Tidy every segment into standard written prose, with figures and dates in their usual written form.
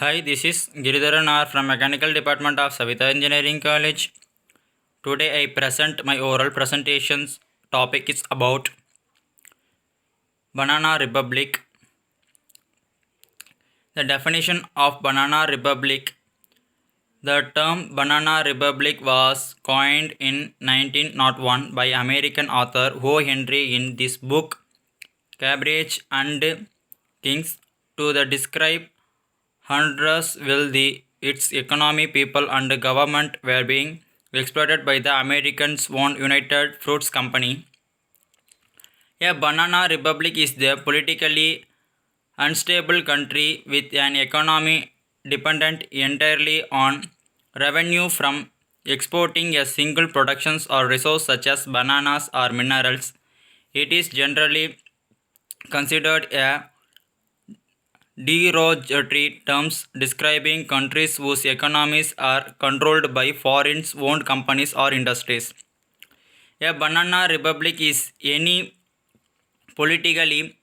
Hi, this is Giridharan R from Mechanical Department of Savita Engineering College. Today I present my oral presentations. Topic is about Banana Republic. The definition of Banana Republic. The term Banana Republic was coined in 1901 by American author O. Henry in this book, Cabbage and Kings, to describe Honduras wealthy, its economy, people, and government were being exploited by the Americans' own United Fruits Company. A banana republic is the politically unstable country with an economy dependent entirely on revenue from exporting a single production or resource such as bananas or minerals. It is generally considered a derogatory terms describing countries whose economies are controlled by foreign owned companies or industries. A banana republic is any politically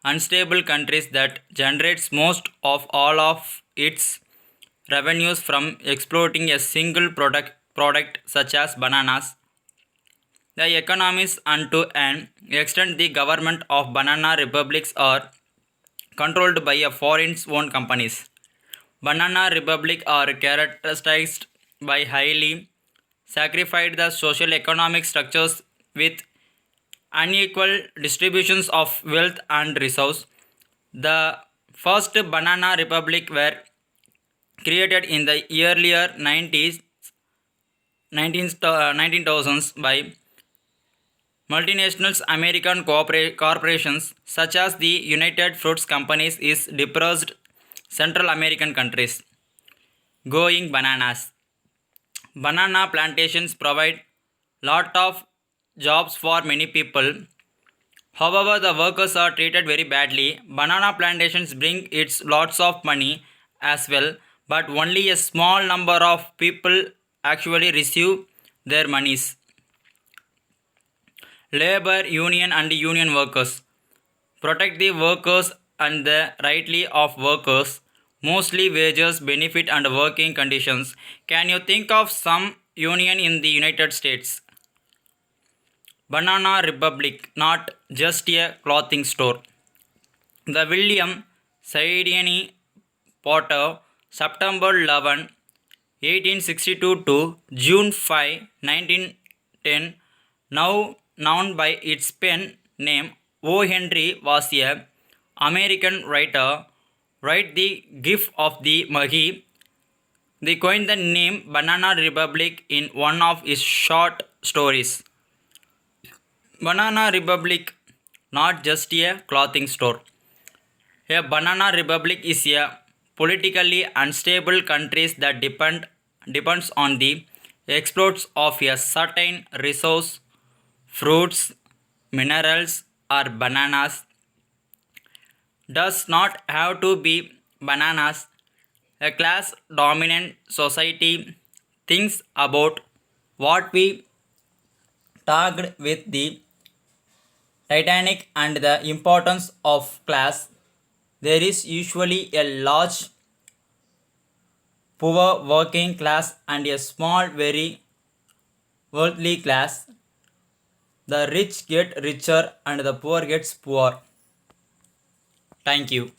unstable country that generates most of all of its revenues from exporting a single product such as bananas. The economies and to an extent the government of banana republics are controlled by a foreign owned companies. Banana republic are characterized by highly sacrificed the social economic structures with unequal distributions of wealth and resource. The first banana republic were created in the earlier 19,000s by multinational American corporations such as the United Fruits Companies is depressed Central American countries. Going bananas. Banana plantations provide lot of jobs for many people. However, the workers are treated very badly. Banana plantations bring its lots of money as well, but only a small number of people actually receive their monies. Labor union and union workers protect the workers and the rightly of workers, mostly wages, benefit and working conditions. Can you think of some union in the United States? Banana Republic, not just a clothing store. The William Sidney Potter, September 11, 1862 to June 5, 1910, now known by its pen name O. Henry, was a American writer. Write the gift of the Mahi. They coined the name Banana Republic in one of his short stories. Banana Republic, not just a clothing store. A banana republic is a politically unstable country that depends on the exports of a certain resource, fruits, minerals, or bananas. Does not have to be bananas. A class dominant society thinks about what we talked with the Titanic and the importance of class. There is usually a large poor working class and a small very wealthy class. The rich get richer and the poor gets poor. Thank you.